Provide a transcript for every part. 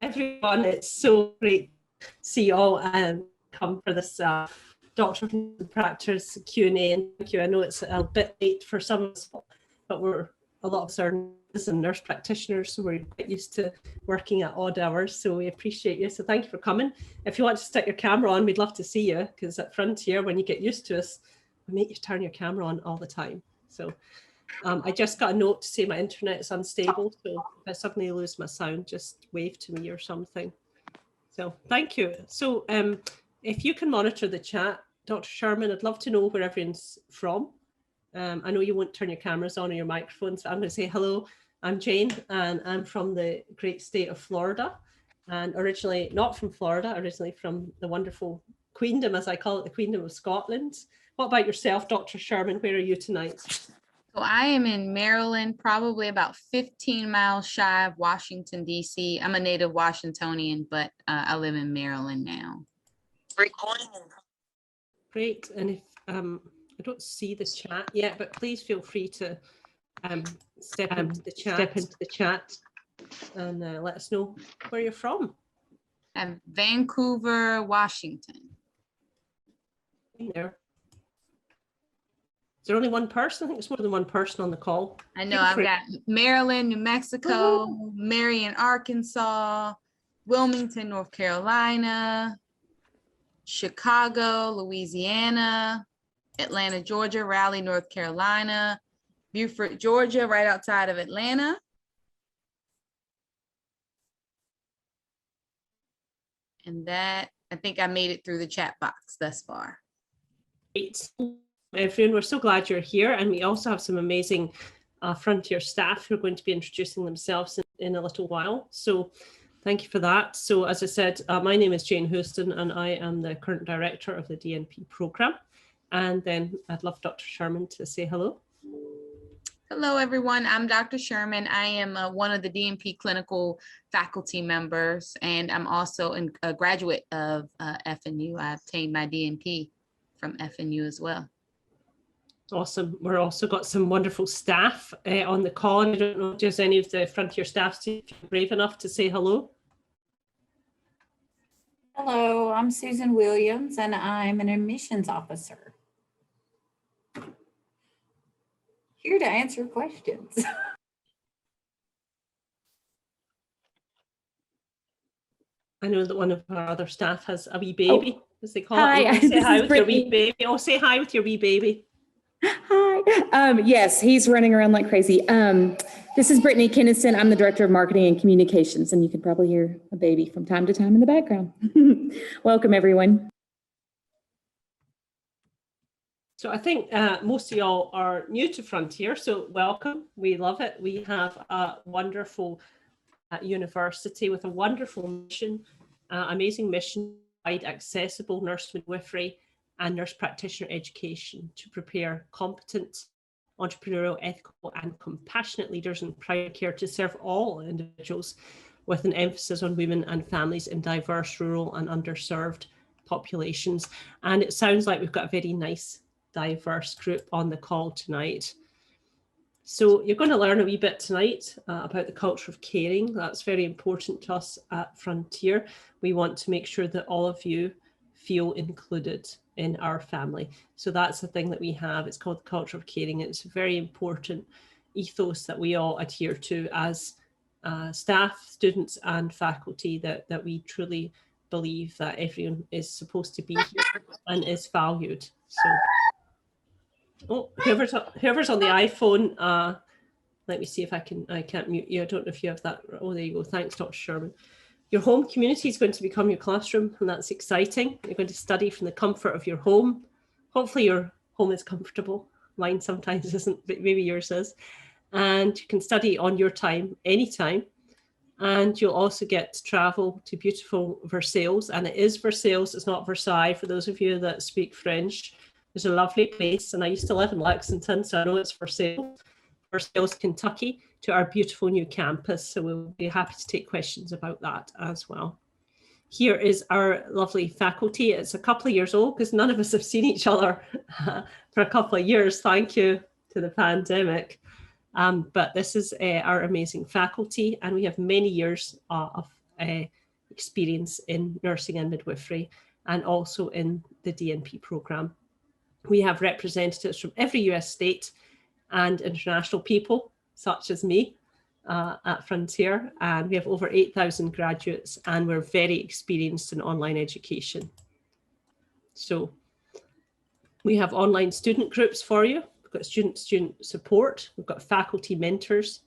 everyone. It's so great to see you all come for this Doctor of Practice Q&A. And thank you. I know it's a bit late for some of us, but we're a lot of us are nurses and nurse practitioners, so we're quite used to working at odd hours. So we appreciate you. So thank you for coming. If you want to stick your camera on, we'd love to see you, because at Frontier, when you get used to us, we make you turn your camera on all the time. So I just got a note to say my internet is unstable. So if I suddenly lose my sound, just wave to me or something. So thank you. So if you can monitor the chat, Dr. Sherman, I'd love to know where everyone's from. I know you won't turn your cameras on or your microphones, but I'm going to say hello. I'm Jane, and I'm from the great state of Florida, and originally not from Florida, originally from the wonderful Queendom, as I call it, the Queendom of Scotland. What about yourself, Dr. Sherman? Where are you tonight? So I am in Maryland, probably about 15 miles shy of Washington, D.C. I'm a native Washingtonian, but I live in Maryland now. Great. And if I don't see the chat yet, but please feel free to step into the chat and let us know where you're from. I'm Vancouver, Washington. There. Is there only one person? I think it's more than one person on the call. I know I've got Maryland, New Mexico, Marion, Arkansas, Wilmington, North Carolina, Chicago, Louisiana, Atlanta, Georgia, Raleigh, North Carolina, Beaufort, Georgia, right outside of Atlanta. And that, I think I made it through the chat box thus far. Great. Everyone, we're so glad you're here. And we also have some amazing Frontier staff who are going to be introducing themselves in a little while. So thank you for that. So as I said, my name is Jane Houston, and I am the current director of the DNP program. And then I'd love Dr. Sherman to say hello. Hello, everyone. I'm Dr. Sherman. I am one of the DNP clinical faculty members, and I'm also a graduate of FNU. I obtained my DNP from FNU as well. Awesome. We're also got some wonderful staff on the call. I don't know if there's any of the Frontier staff brave enough to say hello. Hello, I'm Susan Williams, and I'm an admissions officer. Here to answer questions. I know that one of our other staff has a wee baby, as they call it. Hi, Say hi with your wee baby. Oh, say hi with your wee baby. Hi. Yes, he's running around like crazy. This is Brittany Kinnison. I'm the Director of Marketing and Communications, and you can probably hear a baby from time to time in the background. Welcome, everyone. So I think most of y'all are new to Frontier, so welcome. We love it. We have a wonderful university with a wonderful mission, amazing mission to provide accessible nurse midwifery and nurse practitioner education to prepare competent, entrepreneurial, ethical and compassionate leaders in primary care to serve all individuals, with an emphasis on women and families in diverse, rural and underserved populations. And it sounds like we've got a very nice diverse group on the call tonight. So you're going to learn a wee bit tonight about the culture of caring. That's very important to us at Frontier. We want to make sure that all of you feel included in our family. So that's the thing that we have. It's called the culture of caring. It's a very important ethos that we all adhere to as staff, students and faculty, that we truly believe that everyone is supposed to be here and is valued. So oh, whoever's on the iPhone, let me see if I can't mute you. I don't know if you have that. Oh, there you go. Thanks, Dr. Sherman. Your home community is going to become your classroom, and that's exciting. You're going to study from the comfort of your home. Hopefully your home is comfortable. Mine sometimes isn't, but maybe yours is. And you can study on your time, anytime. And you'll also get to travel to beautiful Versailles, and it is Versailles, it's not Versailles, for those of you that speak French. It's a lovely place, and I used to live in Lexington, so I know it's Versailles, Kentucky, to our beautiful new campus. So we'll be happy to take questions about that as well. Here is our lovely faculty. It's a couple of years old because none of us have seen each other for a couple of years, thank you to the pandemic. But this is our amazing faculty, and we have many years of experience in nursing and midwifery, and also in the DNP program. We have representatives from every US state and international people, such as me, at Frontier, and we have over 8,000 graduates, and we're very experienced in online education. So we have online student groups for you. We've got student support. We've got faculty mentors.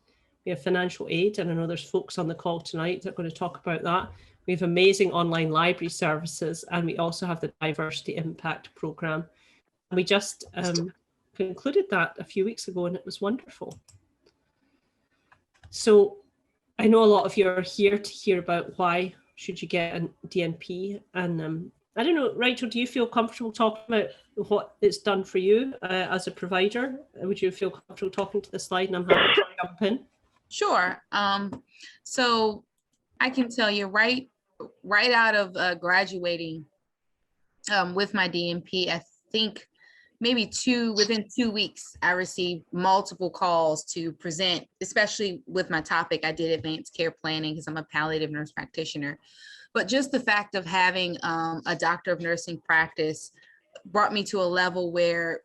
We have financial aid, and I know there's folks on the call tonight that are going to talk about that. We have amazing online library services, and we also have the Diversity Impact Programme. We just concluded that a few weeks ago, and it was wonderful. So I know a lot of you are here to hear about why should you get a DNP, and I don't know, Rachel, do you feel comfortable talking about what it's done for you as a provider? Would you feel comfortable talking to the slide, and I'm happy to jump in? Sure. So I can tell you right out of graduating with my DNP, I think maybe within 2 weeks, I received multiple calls to present, especially with my topic. I did advanced care planning because I'm a palliative nurse practitioner. But just the fact of having a doctor of nursing practice brought me to a level where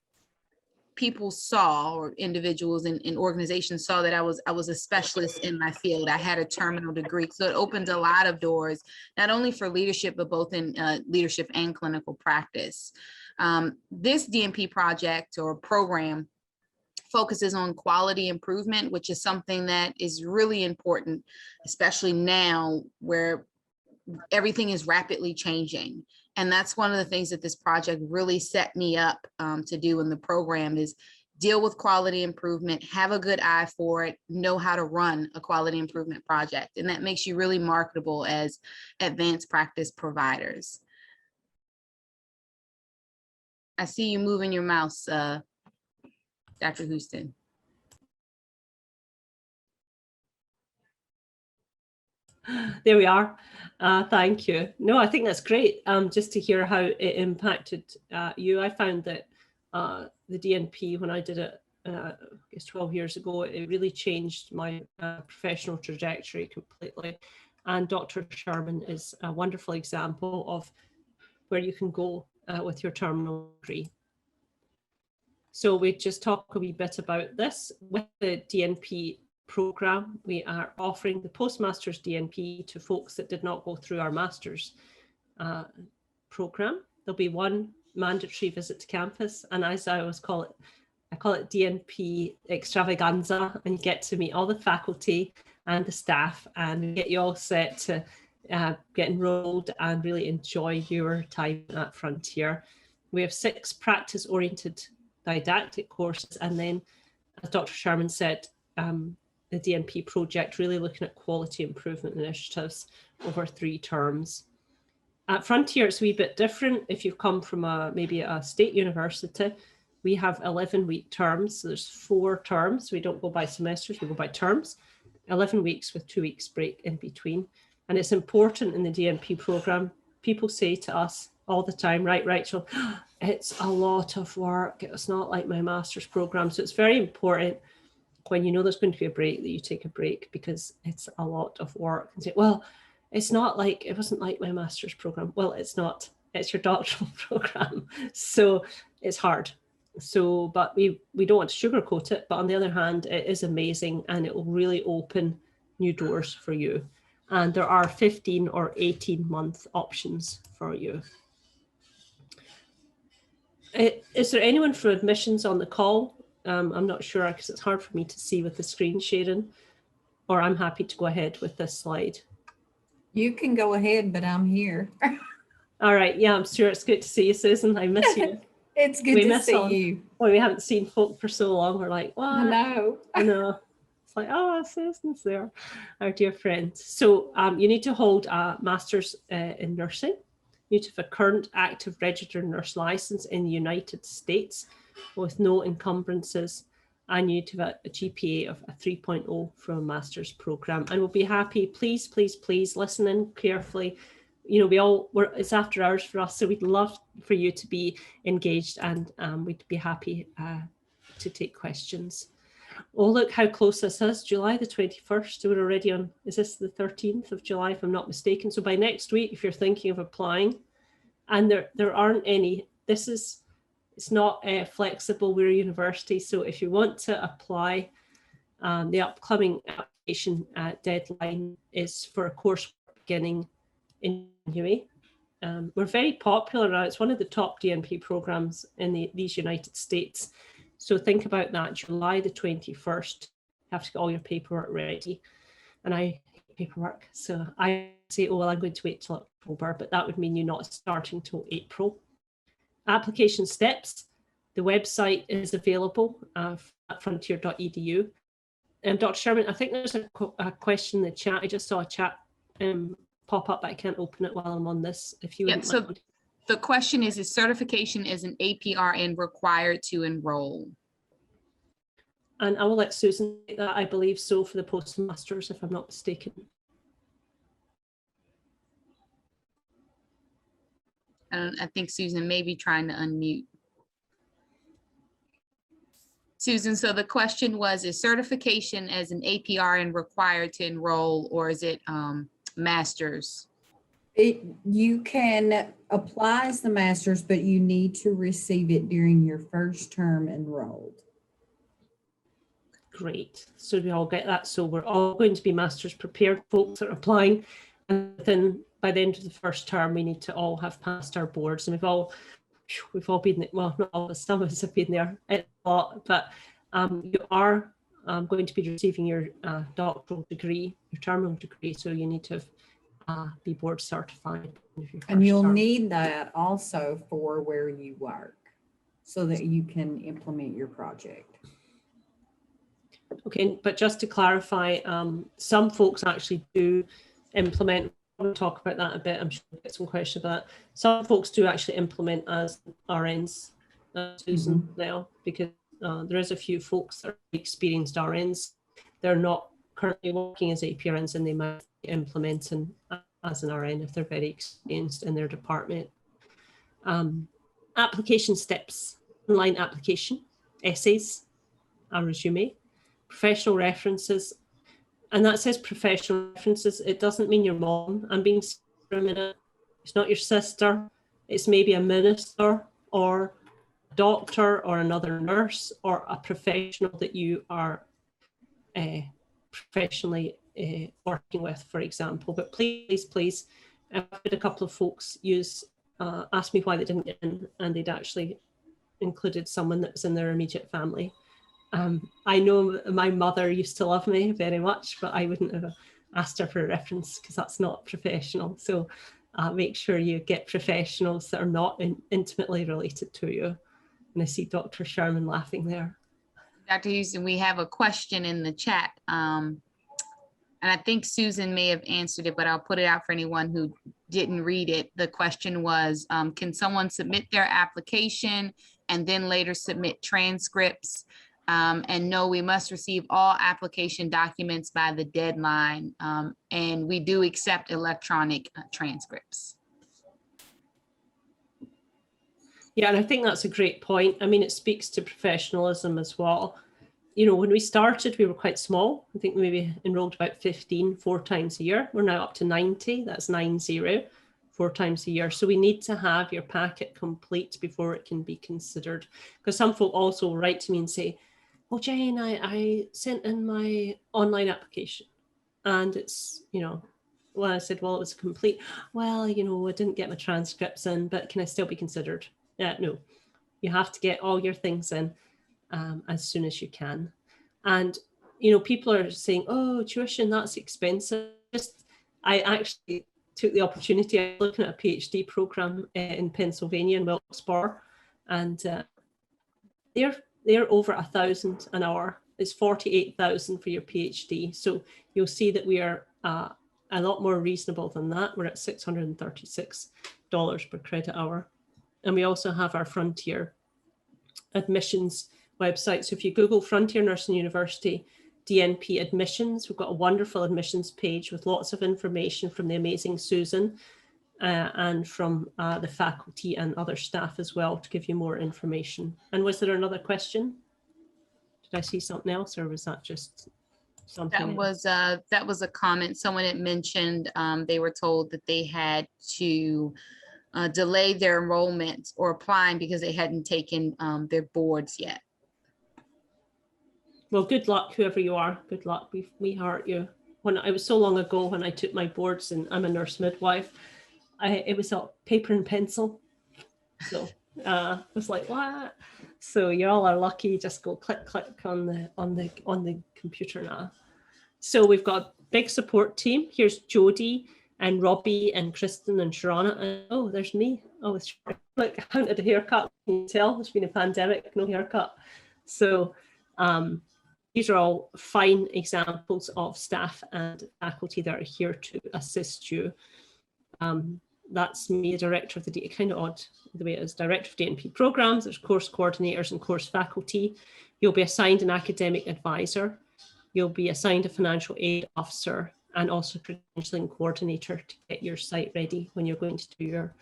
people saw, or individuals and organizations saw, that I was a specialist in my field. I had a terminal degree. So it opened a lot of doors, not only for leadership, but both in leadership and clinical practice. This DNP project or program focuses on quality improvement, which is something that is really important, especially now where everything is rapidly changing. And that's one of the things that this project really set me up to do in the program, is deal with quality improvement, have a good eye for it, know how to run a quality improvement project. And that makes you really marketable as advanced practice providers. I see you moving your mouse, Dr. Houston. There we are. Thank you. No, I think that's great. Just to hear how it impacted you. I found that the DNP, when I did it, I guess 12 years ago, it really changed my professional trajectory completely. And Dr. Sherman is a wonderful example of where you can go with your terminal degree. So we just talk a wee bit about this. With the DNP program, we are offering the Postmasters DNP to folks that did not go through our master's program. There'll be one mandatory visit to campus, and as I always call it, I call it DNP extravaganza, and you get to meet all the faculty and the staff, and we get you all set to get enrolled and really enjoy your time at Frontier. We have 6 practice-oriented didactic courses, and then, as Dr. Sherman said, the DNP project really looking at quality improvement initiatives over 3 terms. At Frontier, it's a wee bit different. If you've come from maybe a state university, we have 11-week terms. So there's 4 terms. We don't go by semesters, we go by terms. 11 weeks with 2 weeks break in between. And it's important in the DNP program. People say to us all the time, right, Rachel, it's a lot of work. It's not like my master's program. So it's very important when you know there's going to be a break that you take a break, because it's a lot of work. And say, well, it's not like, it wasn't like my master's program. Well, it's not, it's your doctoral program. So it's hard. So, but we don't want to sugarcoat it, but on the other hand, it is amazing, and it will really open new doors for you. And there are 15 or 18-month options for you. Is there anyone for admissions on the call? I'm not sure, because it's hard for me to see with the screen sharing, or I'm happy to go ahead with this slide. You can go ahead, but I'm here. All right. Yeah, I'm sure it's good to see you, Susan. I miss you. It's good to see you. Well, we haven't seen folk for so long. We're like, what? I know. I know. It's like, oh, Susan's there, our dear friend. So you need to hold a master's in nursing. You need to have a current active registered nurse license in the United States with no encumbrances, and you need to have a GPA of a 3.0 from a master's program. And we'll be happy, please, please, please listen in carefully. You know, it's after hours for us, so we'd love for you to be engaged, and we'd be happy to take questions. Oh, look how close this is, July the 21st. We're already on, is this the 13th of July, if I'm not mistaken? So by next week, if you're thinking of applying, and there aren't any, it's not flexible, we're a university. So if you want to apply, the upcoming application deadline is for a course beginning in January. We're very popular now. It's one of the top DNP programs in these United States. So think about that, July the 21st, you have to get all your paperwork ready. And I hate paperwork. So I say, oh, well, I'm going to wait till October, but that would mean you're not starting till April. Application steps, the website is available at frontier.edu. Dr. Sherman, I think there's a question in the chat. I just saw a chat pop up, but I can't open it while I'm on this. If you wouldn't mind. The question is certification as an APRN required to enroll? And I will let Susan take that, I believe so, for the Postmasters, if I'm not mistaken. I think Susan may be trying to unmute. Susan, so the question was, is certification as an APRN required to enroll, or is it master's? You can apply as the master's, but you need to receive it during your first term enrolled. Great. So we all get that. So we're all going to be master's prepared folks that are applying. And then by the end of the first term, we need to all have passed our boards. And we've all been, well, not all of us, some of us have been there a lot, but you are going to be receiving your doctoral degree, your terminal degree. So you need to be board certified. And you'll need that also for where you work so that you can implement your project. Okay, but just to clarify, some folks actually do implement, we'll talk about that a bit, I'm sure we'll get some questions about that. Some folks do actually implement as RNs, Susan, now, because there is a few folks that are experienced RNs. They're not currently working as APRNs, and they might be implementing as an RN if they're very experienced in their department. Application steps, online application, essays, a resume, professional references, and that says professional references. It doesn't mean your mom. I'm being serious for a minute. It's not your sister. It's maybe a minister or a doctor or another nurse or a professional that you are professionally working with, for example. But please, I've had a couple of folks ask me why they didn't get in, and they'd actually included someone that was in their immediate family. I know my mother used to love me very much, but I wouldn't have asked her for a reference because that's not professional. So make sure you get professionals that are not intimately related to you. And I see Dr. Sherman laughing there. Dr. Houston, we have a question in the chat. And I think Susan may have answered it, but I'll put it out for anyone who didn't read it. The question was, can someone submit their application and then later submit transcripts? And no, we must receive all application documents by the deadline. And we do accept electronic transcripts. Yeah, and I think that's a great point. I mean, it speaks to professionalism as well. You know, when we started, we were quite small. I think we maybe enrolled about 15 4 times a year. We're now up to 90. That's 90, 4 times a year. So we need to have your packet complete before it can be considered. Because some folk also write to me and say, well, Jane, I sent in my online application and it's, you know, well, I said, well, it was complete. Well, you know, I didn't get my transcripts in, but can I still be considered? No, you have to get all your things in as soon as you can. And, you know, people are saying, oh, tuition, that's expensive. I actually took the opportunity of looking at a PhD program in Pennsylvania in Wilkes-Barre, and they're over 1,000 an hour. It's 48,000 for your PhD. So you'll see that we are a lot more reasonable than that. We're at $636 per credit hour. And we also have our Frontier admissions website. So if you Google Frontier Nursing University DNP admissions, we've got a wonderful admissions page with lots of information from the amazing Susan and from the faculty and other staff as well to give you more information. And was there another question? Did I see something else, or was that just something else? That was a comment. Someone had mentioned they were told that they had to delay their enrollment or applying because they hadn't taken their boards yet. Well, good luck, whoever you are. Good luck. We heart you. When it was so long ago when I took my boards, and I'm a nurse midwife, it was a paper and pencil. So it was like, what? So you all are lucky. Just go click click on the computer now. So we've got a big support team. Here's Jody and Robbie and Kristen and Sharona. And, oh, there's me. Oh, it's look, I haven't had a haircut. Can you tell? There's been a pandemic, no haircut. So these are all fine examples of staff and faculty that are here to assist you. That's me, director of the, kind of odd the way it is, director of DNP programs. There's course coordinators and course faculty. You'll be assigned an academic advisor. You'll be assigned a financial aid officer and also credentialing coordinator to get your site ready when you're going to do your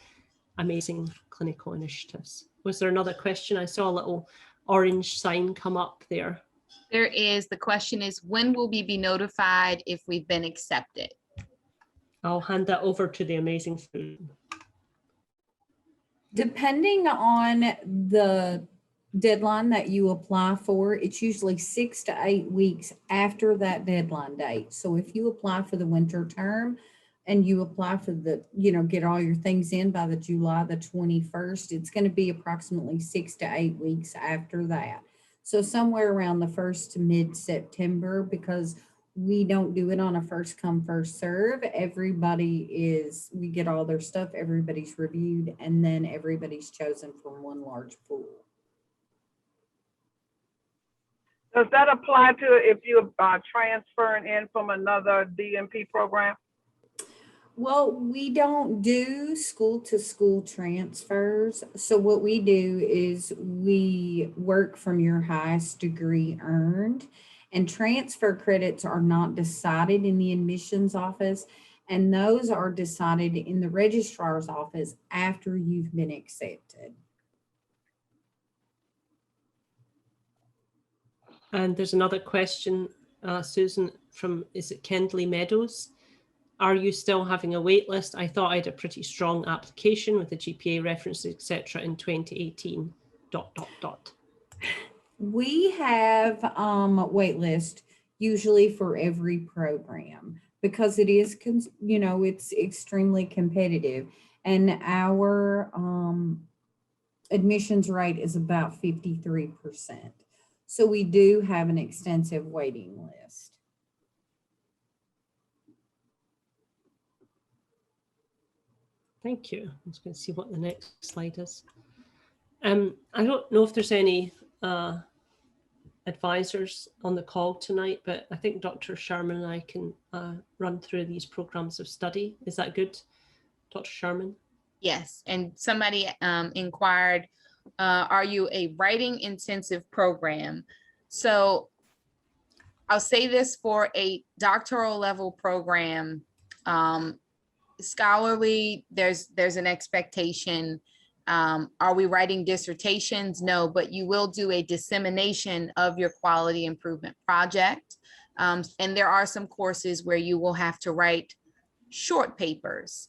amazing clinical initiatives. Was there another question? I saw a little orange sign come up there. There is, the question is, when will we be notified if we've been accepted? I'll hand that over to the amazing Susan. Depending on the deadline that you apply for, it's usually 6 to 8 weeks after that deadline date. So if you apply for the winter term and you apply for the, get all your things in by the July the 21st, it's going to be approximately 6 to 8 weeks after that. So somewhere around the 1st to mid-September, because we don't do it on a first come, first serve. We get all their stuff, everybody's reviewed, and then everybody's chosen from one large pool. Does that apply to if you're transferring in from another DNP program? Well, we don't do school to school transfers. So what we do is we work from your highest degree earned, and transfer credits are not decided in the admissions office, and those are decided in the registrar's office after you've been accepted. And there's another question, Susan, from, is it Kendley Meadows? Are you still having a wait list? I thought I had a pretty strong application with the GPA references, etc. in 2018, ... We have wait list usually for every program because it is, it's extremely competitive, and our admissions rate is about 53%. So we do have an extensive waiting list. Thank you. I'm just going to see what the next slide is. I don't know if there's any advisors on the call tonight, but I think Dr. Sherman and I can run through these programs of study. Is that good, Dr. Sherman? Yes, and somebody inquired, are you a writing intensive program? So I'll say this for a doctoral level program, scholarly, there's an expectation. Are we writing dissertations? No, but you will do a dissemination of your quality improvement project. And there are some courses where you will have to write short papers.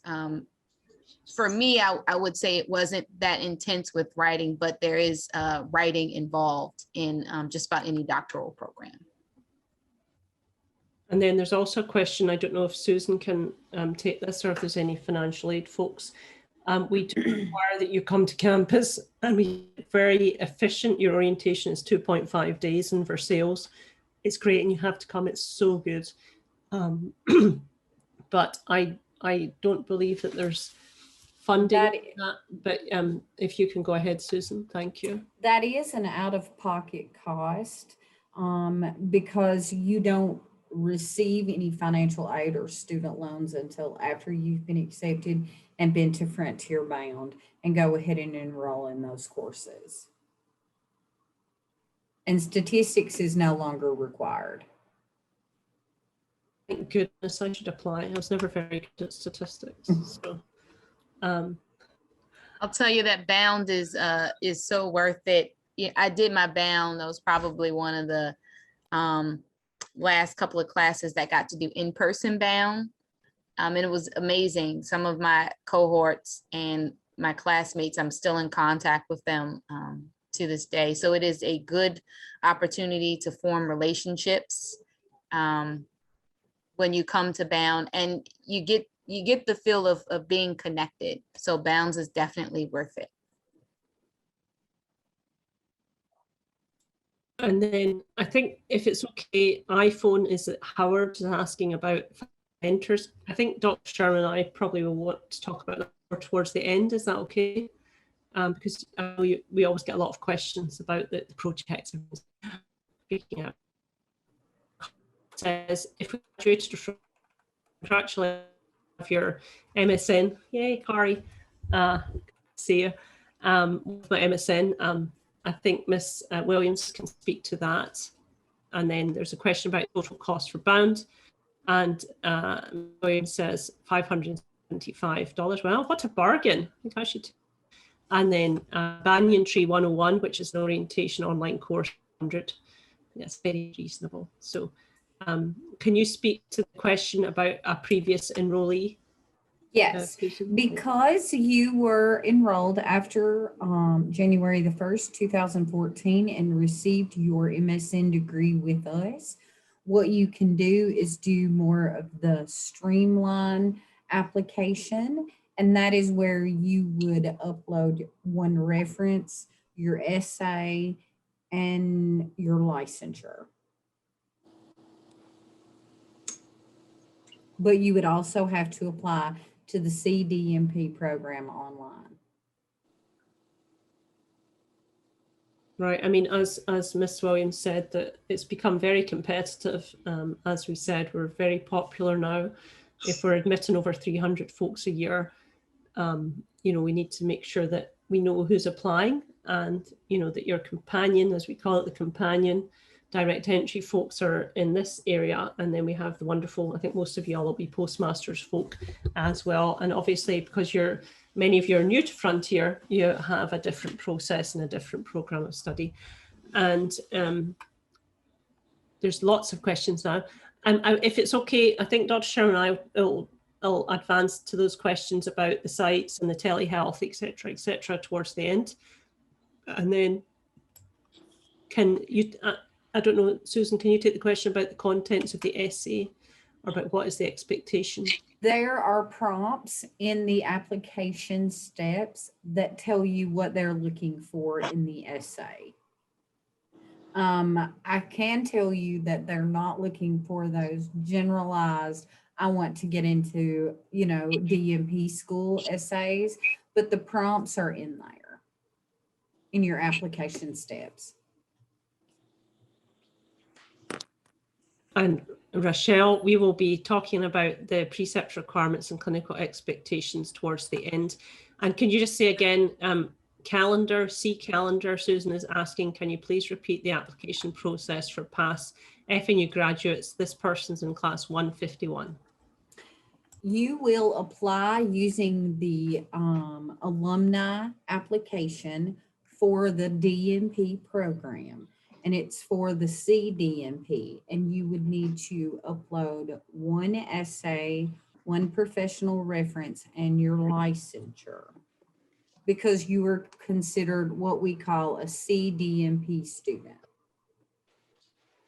For me, I would say it wasn't that intense with writing, but there is writing involved in just about any doctoral program. And then there's also a question, I don't know if Susan can take this or if there's any financial aid folks. We do require that you come to campus, and we very efficient. Your orientation is 2.5 days, and for sales, it's great, and you have to come. It's so good. But I don't believe that there's funding, but if you can go ahead, Susan, thank you. That is an out-of-pocket cost because you don't receive any financial aid or student loans until after you've been accepted and been to Frontier Bound and go ahead and enroll in those courses. And statistics is no longer required. Thank goodness, I should apply. I was never very good at statistics. So, I'll tell you that Bound is so worth it. yeah, I did my bound. That was probably one of the last couple of classes that got to do in-person bound. And it was amazing. Some of my cohorts and my classmates, I'm still in contact with them to this day. So it is a good opportunity to form relationships when you come to bound, and you get the feel of being connected. So bounds is definitely worth it. And then I think if it's okay, iPhone is that Howard is asking about mentors. I think Dr. Sherman and I probably will want to talk about that more towards the end. Is that okay? Because I know we always get a lot of questions about the project. Speaking out, says if we graduated from contractually of your MSN, yay, Kari, see you. With my MSN, I think Miss Williams can speak to that. And then there's a question about total cost for bound. And Williams says $575. Well, what a bargain. I think I should. And then Banyan Tree 101, which is an orientation online course, 100. That's very reasonable. So can you speak to the question about a previous enrollee? Yes, because you were enrolled after January the 1st, 2014 and received your MSN degree with us, what you can do is do more of the streamline application, and that is where you would upload one reference, your essay, and your licensure. But you would also have to apply to the CDNP program online. Right. I mean, as Miss Williams said, that it's become very competitive. As we said, we're very popular now. If we're admitting over 300 folks a year, you know, we need to make sure that we know who's applying, and, you know, that your companion, as we call it, the companion direct entry folks are in this area. And then we have the wonderful, I think most of you all will be Postmasters folk as well. And obviously, because many of you are new to Frontier, you have a different process and a different program of study. And there's lots of questions now. And if it's okay, I think Dr. Sherman and I will advance to those questions about the sites and the telehealth, et cetera, towards the end. And then can you, I don't know, Susan, can you take the question about the contents of the essay, or about what is the expectation? There are prompts in the application steps that tell you what they're looking for in the essay. I can tell you that they're not looking for those generalized, I want to get into, you know, DNP school essays, but the prompts are in there in your application steps. And Rochelle, we will be talking about the precept requirements and clinical expectations towards the end. And can you just say again, calendar, Susan is asking, can you please repeat the application process for past FNU graduates? This person's in class 151. You will apply using the alumni application for the DNP program, and it's for the CDNP, and you would need to upload one essay, one professional reference, and your licensure, because you are considered what we call a CDNP student.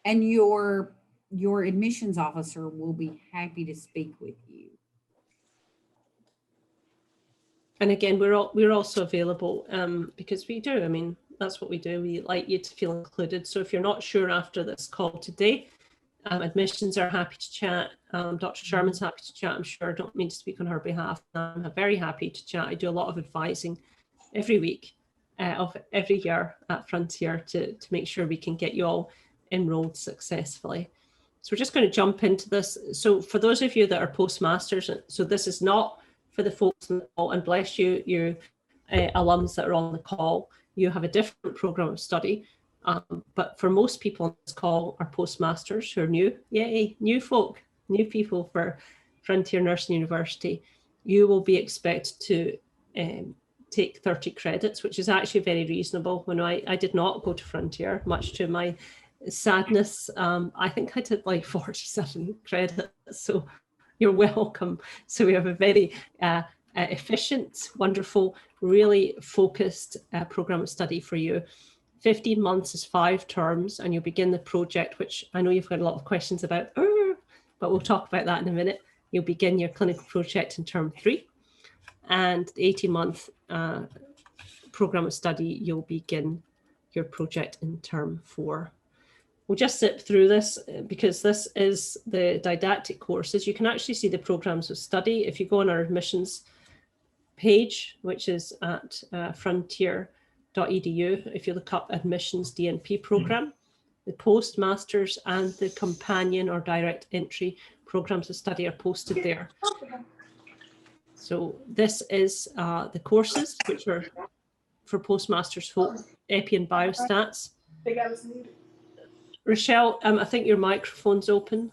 And your admissions officer will be happy to speak with you. And again, we're also available because we do. I mean, that's what we do. We like you to feel included. So if you're not sure after this call today, admissions are happy to chat. Dr. Sherman's happy to chat, I'm sure. I don't mean to speak on her behalf. I'm very happy to chat. I do a lot of advising every week of every year at Frontier to make sure we can get you all enrolled successfully. So we're just going to jump into this. So for those of you that are Postmasters, so this is not for the folks on the call, and bless you, you alums that are on the call, you have a different program of study. But for most people on this call are Postmasters who are new. Yay, new folk, new people for Frontier Nursing University. You will be expected to take 30 credits, which is actually very reasonable. When I did not go to Frontier, much to my sadness, I think I did like 47 credits, so you're welcome. So we have a very efficient, wonderful, really focused program of study for you. 15 months is 5 terms, and you'll begin the project, which I know you've got a lot of questions about, but we'll talk about that in a minute. You'll begin your clinical project in term 3, and the 18-month program of study, you'll begin your project in term 4. We'll just zip through this because this is the didactic courses. You can actually see the programs of study if you go on our admissions page, which is at frontier.edu. If you look up admissions DNP program, the Postmasters and the companion or direct entry programs of study are posted there. So this is the courses, which are for Postmasters folk, Epi and Biostats. Rochelle, I think your microphone's open.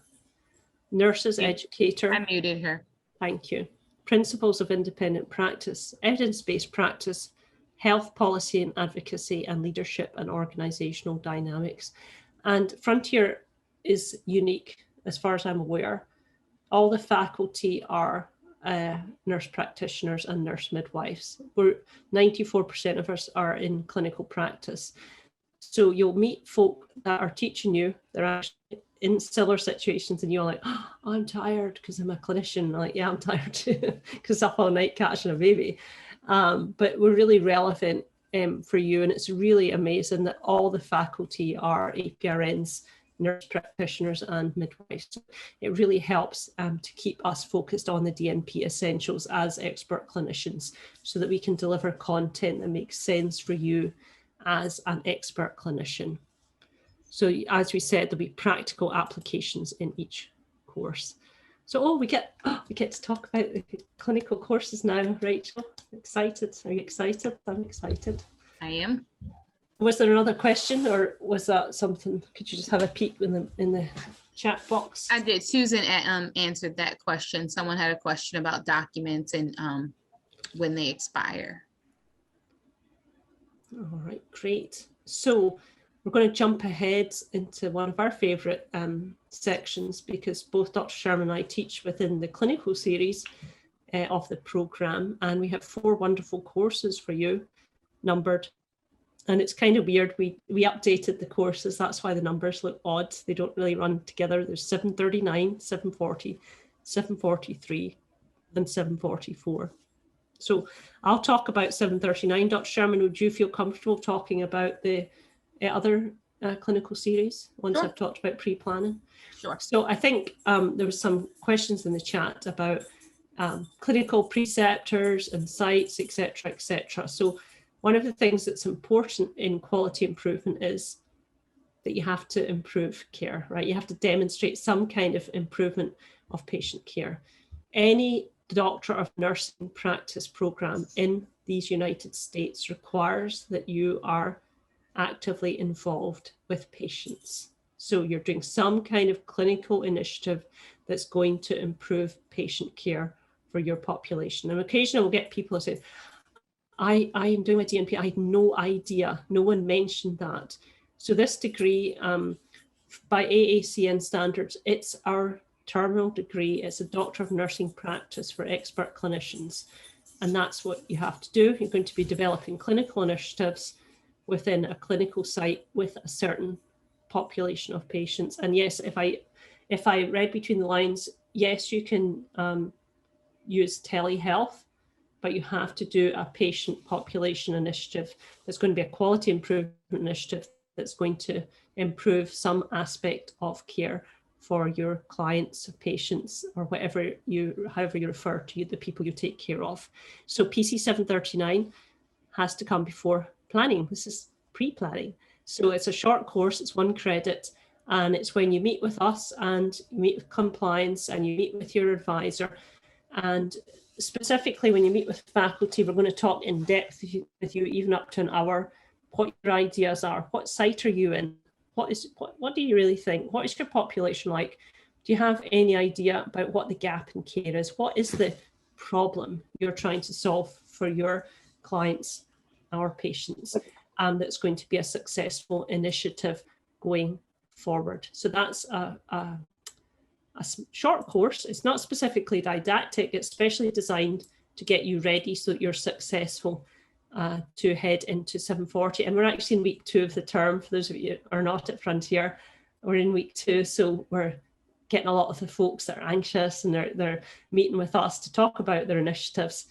Nurses, educator. I muted her. Thank you. Principles of independent practice, evidence-based practice, health policy and advocacy, and leadership and organizational dynamics. And Frontier is unique as far as I'm aware. All the faculty are nurse practitioners and nurse midwives. 94% of us are in clinical practice. So you'll meet folk that are teaching you, they're actually in similar situations, and you're like, oh, I'm tired because I'm a clinician. Like, yeah, I'm tired too because up all night catching a baby. But we're really relevant for you, and it's really amazing that all the faculty are APRNs, nurse practitioners and midwives. It really helps to keep us focused on the DNP essentials as expert clinicians so that we can deliver content that makes sense for you as an expert clinician. So as we said, there'll be practical applications in each course. So we get to talk about the clinical courses now, Rachel. Excited? Are you excited? I'm excited. I am. Was there another question, or was that something? Could you just have a peek in the chat box? I did. Susan answered that question. Someone had a question about documents and when they expire. All right, great. So we're going to jump ahead into one of our favorite sections, because both Dr. Sherman and I teach within the clinical series of the program, and we have 4 wonderful courses for you, numbered. And it's kind of weird. We updated the courses. That's why the numbers look odd. They don't really run together. There's 739, 740, 743, and 744. So I'll talk about 739. Dr. Sherman, would you feel comfortable talking about the other clinical series once Sure. I've talked about pre-planning? Sure. So I think there was some questions in the chat about clinical preceptors and sites, etc., etc. So one of the things that's important in quality improvement is that you have to improve care, right? You have to demonstrate some kind of improvement of patient care. Any doctor of nursing practice program in these United States requires that you are actively involved with patients. So you're doing some kind of clinical initiative that's going to improve patient care for your population. And occasionally we'll get people who say, I am doing my DNP, I had no idea, no one mentioned that. So this degree, by AACN standards, it's our terminal degree. It's a Doctor of Nursing Practice for expert clinicians. And that's what you have to do. You're going to be developing clinical initiatives within a clinical site with a certain population of patients. And yes, if I read between the lines, yes, you can use telehealth, but you have to do a patient population initiative that's going to be a quality improvement initiative that's going to improve some aspect of care for your clients, patients, or however you refer to the people you take care of. So PC 739 has to come before planning. This is pre-planning. So it's a short course, it's 1 credit, and it's when you meet with us and you meet with compliance and you meet with your advisor. And specifically when you meet with faculty, we're going to talk in depth with you, even up to an hour, what your ideas are, what site are you in, what do you really think, what is your population like, do you have any idea about what the gap in care is, what is the problem you're trying to solve for your clients, our patients, and that's going to be a successful initiative going forward. So that's a short course. It's not specifically didactic, it's specially designed to get you ready so that you're successful to head into 740. And we're actually in week 2 of the term. For those of you who are not at Frontier, we're in week 2, so we're getting a lot of the folks that are anxious and they're meeting with us to talk about their initiatives.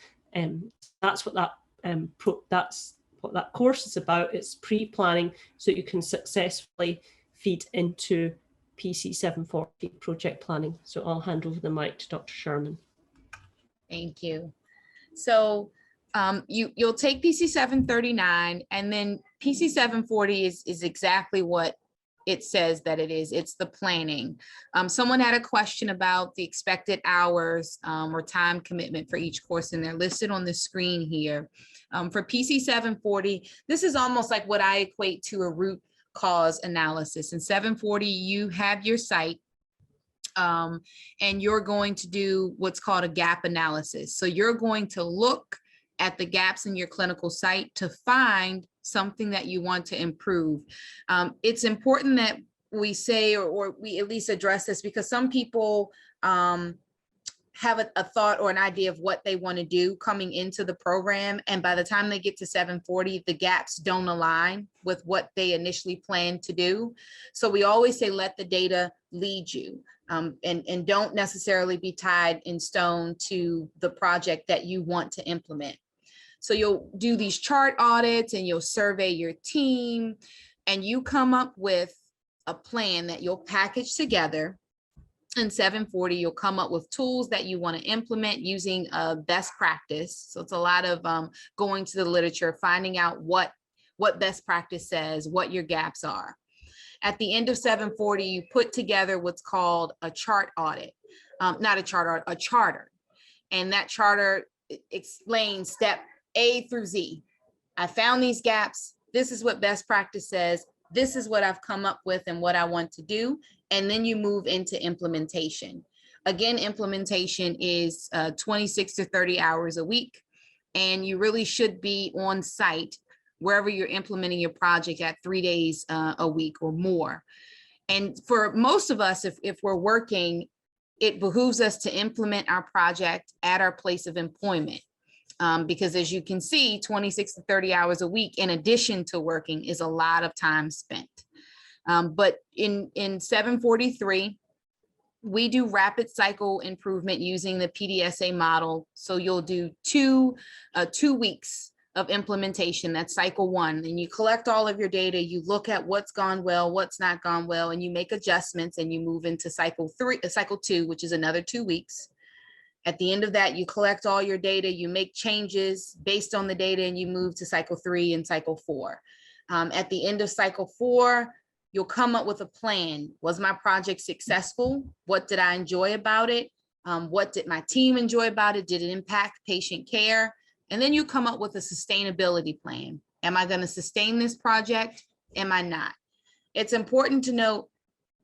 That's what that course is about. It's pre-planning so you can successfully feed into PC 740 project planning. So I'll hand over the mic to Dr. Sherman. Thank you. So you'll take PC 739, and then PC 740 is exactly what it says that it is. It's the planning. Someone had a question about the expected hours or time commitment for each course, and they're listed on the screen here. For PC 740, this is almost like what I equate to a root cause analysis. In 740, you have your site, and you're going to do what's called a gap analysis. So you're going to look at the gaps in your clinical site to find something that you want to improve. It's important that we say, or we at least address this, because some people have a thought or an idea of what they want to do coming into the program, and by the time they get to 740, the gaps don't align with what they initially planned to do. So we always say, let the data lead you, and don't necessarily be tied in stone to the project that you want to implement. So you'll do these chart audits and you'll survey your team, and you come up with a plan that you'll package together. In 740, you'll come up with tools that you want to implement using a best practice. So it's a lot of going to the literature, finding out what best practice says, what your gaps are. At the end of 740, you put together what's called a chart audit, not a chart audit, a charter. And that charter explains step A through Z. I found these gaps. This is what best practice says. This is what I've come up with and what I want to do. And then you move into implementation. Again, implementation is 26 to 30 hours a week. And you really should be on site wherever you're implementing your project at 3 days a week or more. And for most of us, if we're working, it behooves us to implement our project at our place of employment. Because as you can see, 26 to 30 hours a week in addition to working is a lot of time spent. But in 743, we do rapid cycle improvement using the PDSA model. So you'll do two weeks of implementation. That's cycle 1. And you collect all of your data, you look at what's gone well, what's not gone well, and you make adjustments, and you move into cycle 2, which is another 2 weeks. At the end of that, you collect all your data, you make changes based on the data, and you move to cycle 3 and cycle 4. At the end of cycle 4, you'll come up with a plan. Was my project successful? What did I enjoy about it? What did my team enjoy about it? Did it impact patient care? And then you come up with a sustainability plan. Am I going to sustain this project? Am I not? It's important to note,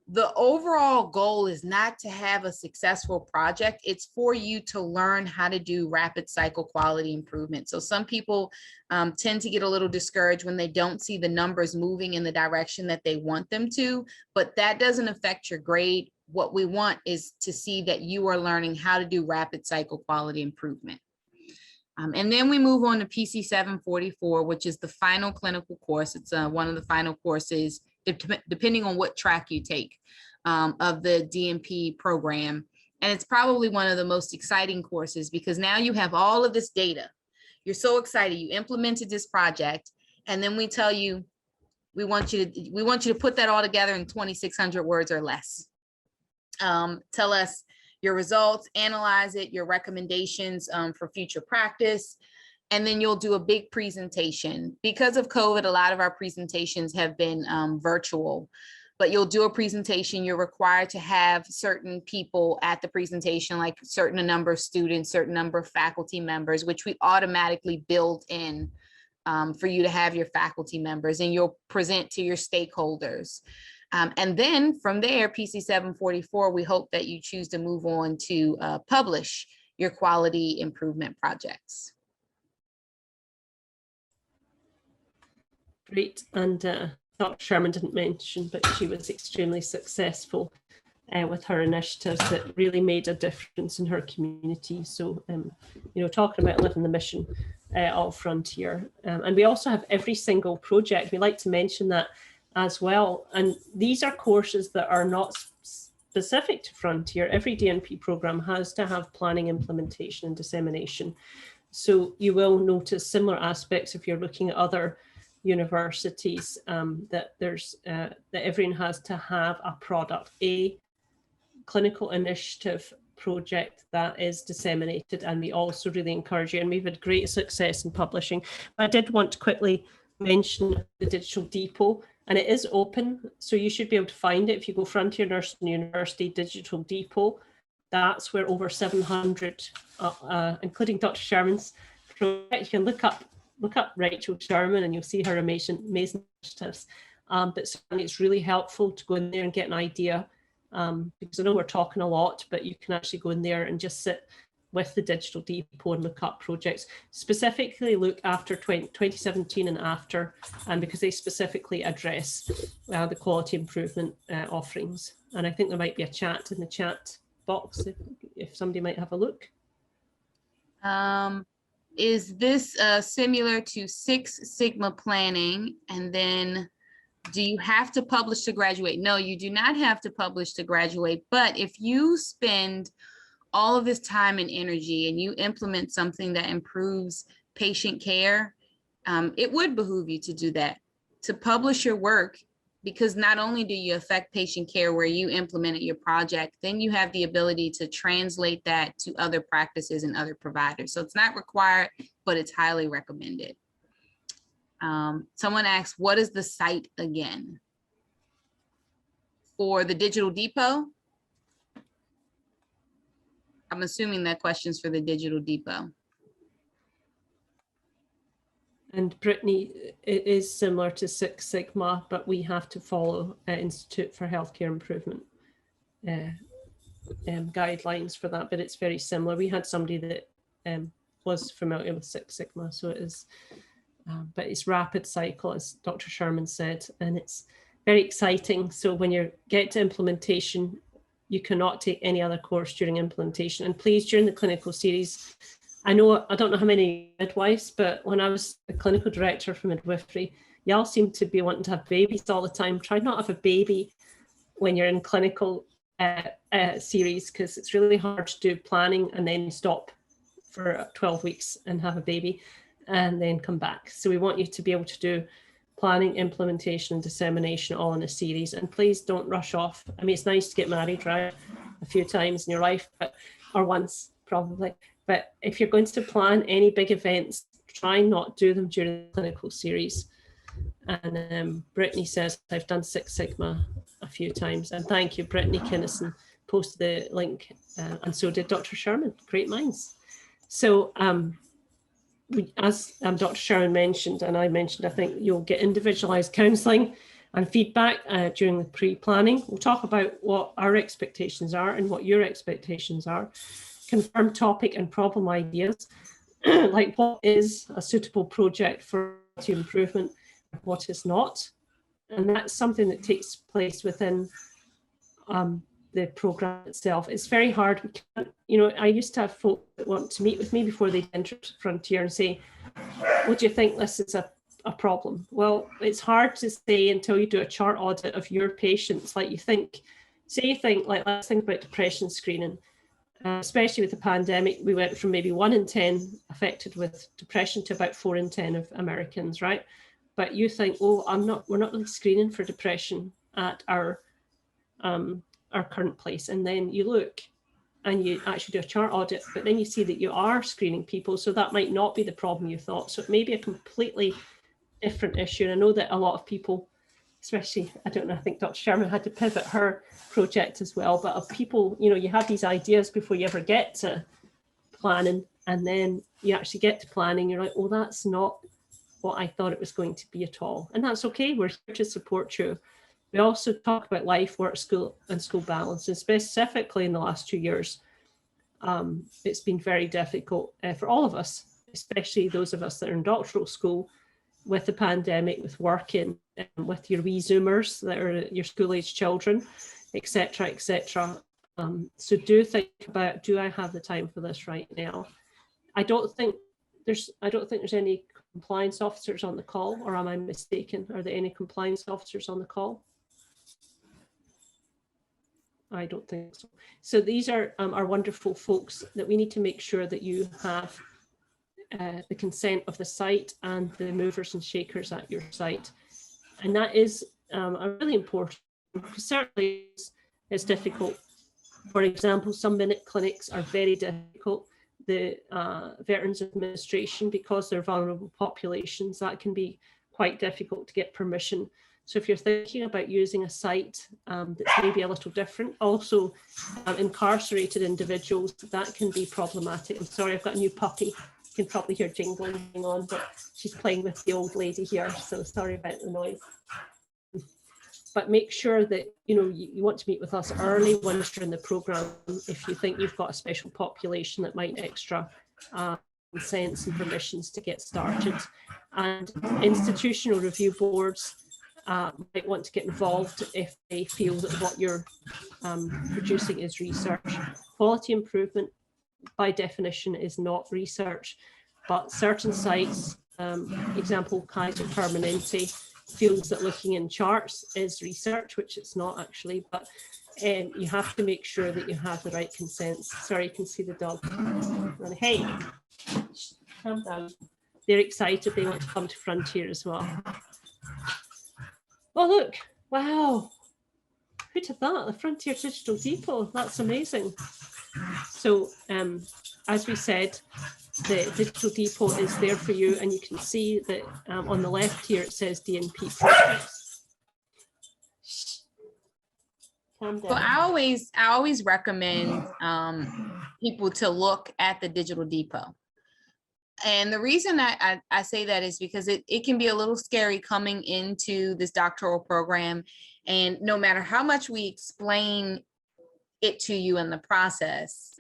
the overall goal is not to have a successful project. It's for you to learn how to do rapid cycle quality improvement. So some people tend to get a little discouraged when they don't see the numbers moving in the direction that they want them to, but that doesn't affect your grade. What we want is to see that you are learning how to do rapid cycle quality improvement. And then we move on to PC 744, which is the final clinical course. It's one of the final courses, depending on what track you take of the DNP program. And it's probably one of the most exciting courses because now you have all of this data. You're so excited. You implemented this project, and then we tell you, we want you to put that all together in 2,600 words or less. Tell us your results, analyze it, your recommendations for future practice, and then you'll do a big presentation. Because of COVID, a lot of our presentations have been virtual, but you'll do a presentation. You're required to have certain people at the presentation, like certain number of students, certain number of faculty members, which we automatically build in for you to have your faculty members, and you'll present to your stakeholders. And then from there, PC 744, we hope that you choose to move on to publish your quality improvement projects. Great. And Dr. Sherman didn't mention, but she was extremely successful with her initiatives that really made a difference in her community. So, you know, talking about living the mission of Frontier. And we also have every single project. We like to mention that as well. And these are courses that are not specific to Frontier. Every DNP program has to have planning, implementation, and dissemination. So you will notice similar aspects if you're looking at other universities, that there's that everyone has to have a product, a clinical initiative project that is disseminated, and we also really encourage you, and we've had great success in publishing. I did want to quickly mention the digital depot, and it is open, so you should be able to find it if you go Frontier Nursing University Digital Depot. That's where over 700, including Dr. Sherman's project, you can look up Rachel Sherman and you'll see her amazing initiatives. But certainly it's really helpful to go in there and get an idea, because I know we're talking a lot, but you can actually go in there and just sit with the digital depot and look up projects. Specifically look after 2017 and after, because they specifically address the quality improvement offerings. And I think there might be a chat in the chat box if somebody might have a look. Is this similar to Six Sigma planning? And then do you have to publish to graduate? No, you do not have to publish to graduate. But if you spend all of this time and energy and you implement something that improves patient care, it would behoove you to do that, to publish your work, because not only do you affect patient care where you implemented your project, then you have the ability to translate that to other practices and other providers. So it's not required, but it's highly recommended. Someone asked, what is the site again? For the Digital Depot? I'm assuming that question's for the Digital Depot. And Brittany, it is similar to Six Sigma, but we have to follow Institute for Healthcare Improvement guidelines for that, but it's very similar. We had somebody that was familiar with Six Sigma, so it is, but it's rapid cycle, as Dr. Sherman said, and it's very exciting. So when you get to implementation, you cannot take any other course during implementation. And please, during the clinical series, I don't know how many midwives, but when I was the clinical director for midwifery, y'all seem to be wanting to have babies all the time. Try not to have a baby when you're in clinical series, because it's really hard to do planning and then stop for 12 weeks and have a baby and then come back. So we want you to be able to do planning, implementation, and dissemination all in a series. And please don't rush off. I mean, it's nice to get married, right, a few times in your life, or once probably. But if you're going to plan any big events, try not do them during the clinical series. And Brittany says, I've done Six Sigma a few times. And thank you, Brittany Kinnison posted the link. And so did Dr. Sherman, great minds. So as Dr. Sherman mentioned, and I mentioned, I think you'll get individualized counseling and feedback during the pre-planning. We'll talk about what our expectations are and what your expectations are. Confirm topic and problem ideas, like what is a suitable project for improvement, what is not. And that's something that takes place within the program itself. It's very hard. We can't, you know, I used to have folk that want to meet with me before they entered Frontier and say, what do you think this is a problem? Well, it's hard to say until you do a chart audit of your patients. Like let's think about depression screening. Especially with the pandemic, we went from maybe 1 in 10 affected with depression to about 4 in 10 of Americans, right? But you think, oh, we're not really screening for depression at our current place. And then you look and you actually do a chart audit, but then you see that you are screening people. So that might not be the problem you thought. So it may be a completely different issue. And I know that a lot of people, especially, I don't know, I think Dr. Sherman had to pivot her project as well, but of people, you know, you have these ideas before you ever get to planning, and then you actually get to planning, you're like, oh, that's not what I thought it was going to be at all. And that's okay, we're here to support you. We also talk about life, work, school, and school balance, and specifically in the last 2 years, it's been very difficult for all of us, especially those of us that are in doctoral school, with the pandemic, with working, with your wee Zoomers that are your school-age children, etc., etc. So do think about, do I have the time for this right now? I don't think there's any compliance officers on the call, or am I mistaken? Are there any compliance officers on the call? I don't think so. So these are our wonderful folks that we need to make sure that you have the consent of the site and the movers and shakers at your site. And that is really important, because certainly it's difficult. For example, some minute clinics are very difficult. The Veterans Administration, because they're vulnerable populations, that can be quite difficult to get permission. So if you're thinking about using a site that's maybe a little different, also incarcerated individuals, that can be problematic. I'm sorry, I've got a new puppy. You can probably hear jingling on, but she's playing with the old lady here, so sorry about the noise. But make sure that you want to meet with us early once you're in the program if you think you've got a special population that might need extra consents and permissions to get started. And institutional review boards might want to get involved if they feel that what you're producing is research. Quality improvement, by definition, is not research, but certain sites, example Kaiser Permanente, feels that looking in charts is research, which it's not actually, but you have to make sure that you have the right consents. Sorry, you can see the dog. Hey, calm down. They're excited, they want to come to Frontier as well. Oh, look, wow. Who'd have that? The Frontier Digital Depot, that's amazing. So as we said, the digital depot is there for you, and you can see that on the left here it says DNP projects. So I always recommend people to look at the digital depot. And the reason I say that is because it can be a little scary coming into this doctoral program, and no matter how much we explain it to you in the process,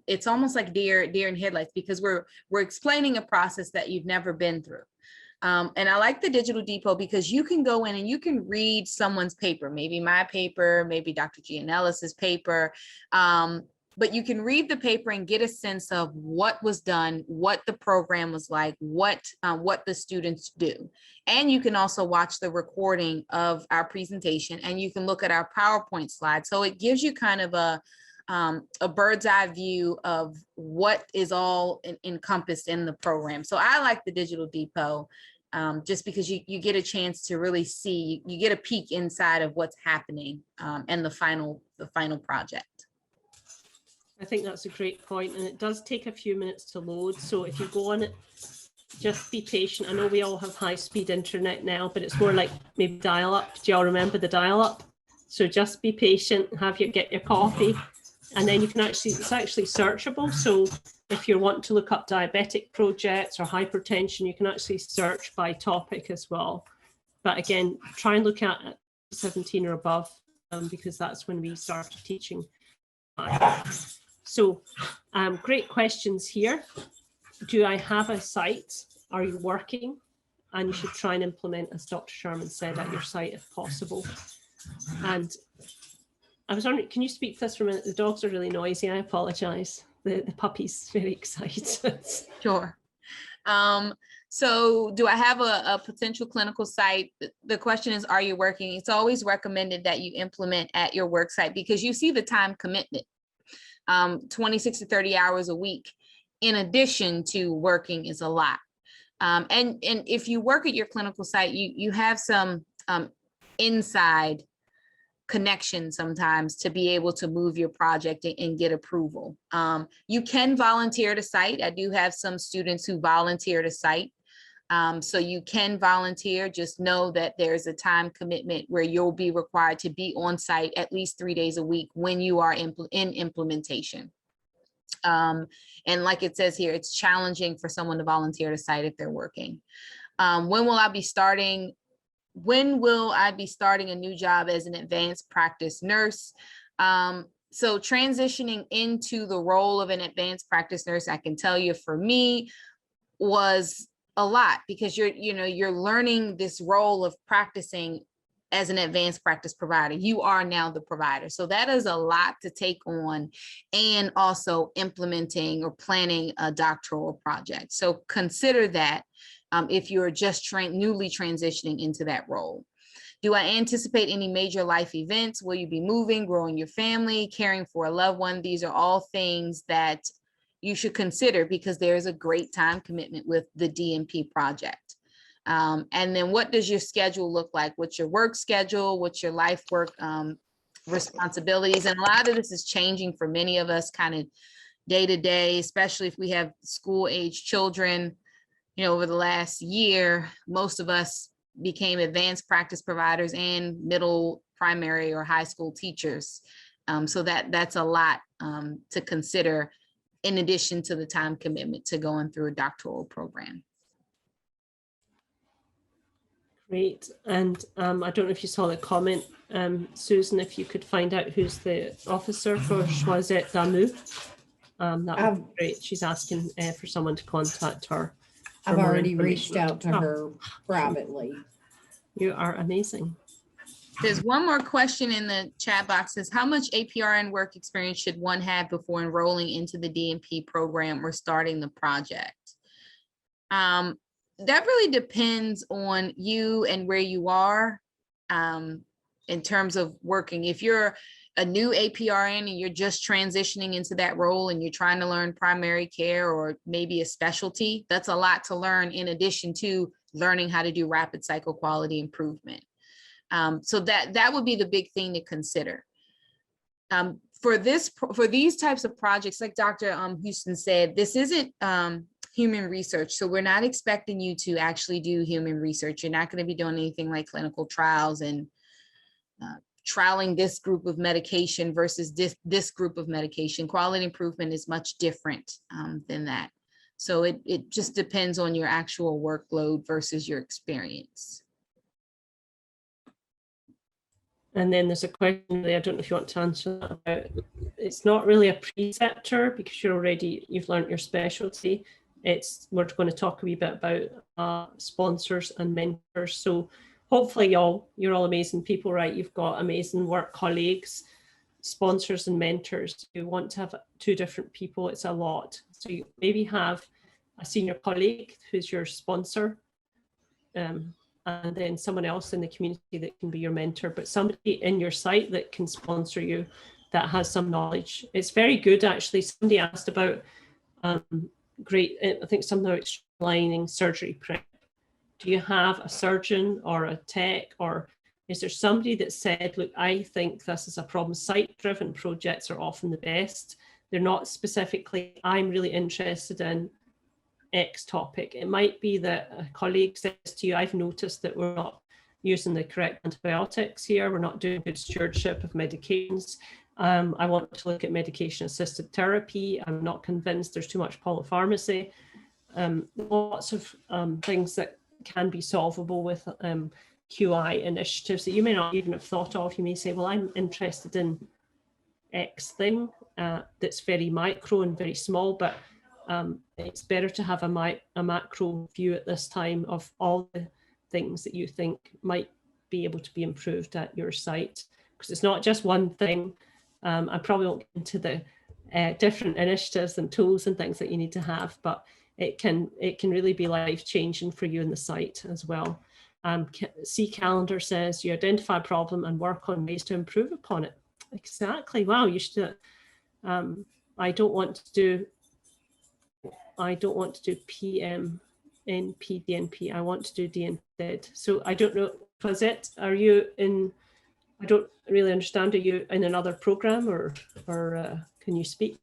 it's almost like deer in headlights, because we're explaining a process that you've never been through. And I like the digital depot because you can go in and you can read someone's paper, maybe my paper, maybe Dr. Gianellis's paper, but you can read the paper and get a sense of what was done, what the program was like, what the students do. And you can also watch the recording of our presentation, and you can look at our PowerPoint slides. So it gives you kind of a bird's eye view of what is all encompassed in the program. So I like the digital depot just because you get a chance to really see, you get a peek inside of what's happening and the final project. I think that's a great point, and it does take a few minutes to load. So if you go on it, just be patient. I know we all have high-speed internet now, but it's more like maybe dial-up. Do y'all remember the dial-up? So just be patient, get your coffee, and then you can it's actually searchable. So if you want to look up diabetic projects or hypertension, you can actually search by topic as well. But again, try and look at 17 or above, because that's when we started teaching. So great questions here. Do I have a site? Are you working? And you should try and implement, as Dr. Sherman said, at your site if possible. And I was wondering, can you speak to us for a minute? The dogs are really noisy. I apologize. The puppy's very excited. Sure. So do I have a potential clinical site? The question is, are you working? It's always recommended that you implement at your work site, because you see the time commitment. 26 to 30 hours a week in addition to working is a lot. And if you work at your clinical site, you have some inside connection sometimes to be able to move your project and get approval. You can volunteer to site. I do have some students who volunteer to site. So you can volunteer, just know that there's a time commitment where you'll be required to be on site at least 3 days a week when you are in implementation. And like it says here, it's challenging for someone to volunteer to site if they're working. When will I be starting a new job as an advanced practice nurse? So transitioning into the role of an advanced practice nurse, I can tell you for me, was a lot because you're learning this role of practicing as an advanced practice provider. You are now the provider. So that is a lot to take on, and also implementing or planning a doctoral project. So consider that if you're just newly transitioning into that role. Do I anticipate any major life events? Will you be moving, growing your family, caring for a loved one? These are all things that you should consider because there is a great time commitment with the DNP project. And then what does your schedule look like? What's your work schedule? What's your life work responsibilities? And a lot of this is changing for many of us kind of day to day, especially if we have school age children. Over the last year, most of us became advanced practice providers and middle, primary, or high school teachers. So that's a lot to consider in addition to the time commitment to going through a doctoral program. Great. And I don't know if you saw the comment, Susan, if you could find out who's the officer for Choisette Damu. That would be great. She's asking for someone to contact her. I've already reached out to her privately. You are amazing. There's one more question in the chat box. Says, how much APRN work experience should one have before enrolling into the DNP program or starting the project? That really depends on you and where you are in terms of working. If you're a new APRN and you're just transitioning into that role and you're trying to learn primary care or maybe a specialty, that's a lot to learn in addition to learning how to do rapid cycle quality improvement. So that would be the big thing to consider. For these types of projects, like Dr. Houston said, this isn't human research. So we're not expecting you to actually do human research. You're not going to be doing anything like clinical trials and trialing this group of medication versus this group of medication. Quality improvement is much different than that. So it just depends on your actual workload versus your experience. And then there's a question there, I don't know if you want to answer that, about it's not really a preceptor because you've learned your specialty. We're going to talk a wee bit about sponsors and mentors. So hopefully you're all amazing people, right? You've got amazing work colleagues, sponsors and mentors. You want to have two different people, it's a lot. So you maybe have a senior colleague who's your sponsor, and then someone else in the community that can be your mentor, but somebody in your site that can sponsor you that has some knowledge. It's very good, actually. Somebody asked about I think something about streamlining surgery prep. Do you have a surgeon or a tech, or is there somebody that said, look, I think this is a problem? Site-driven projects are often the best. They're not specifically, I'm really interested in X topic. It might be that a colleague says to you, I've noticed that we're not using the correct antibiotics here. We're not doing good stewardship of medications. I want to look at medication-assisted therapy. I'm not convinced there's too much polypharmacy. Lots of things that can be solvable with QI initiatives that you may not even have thought of. You may say, well, I'm interested in X thing that's very micro and very small, but it's better to have a macro view at this time of all the things that you think might be able to be improved at your site, because it's not just one thing. I probably won't get into the different initiatives and tools and things that you need to have, but it can really be life-changing for you in the site as well. C Calendar says you identify a problem and work on ways to improve upon it. Exactly. Wow, you should. I don't want to do PM in PDNP. I want to do DNP. So I don't know, Cosette, are you in? I don't really understand. Are you in another program, or can you speak?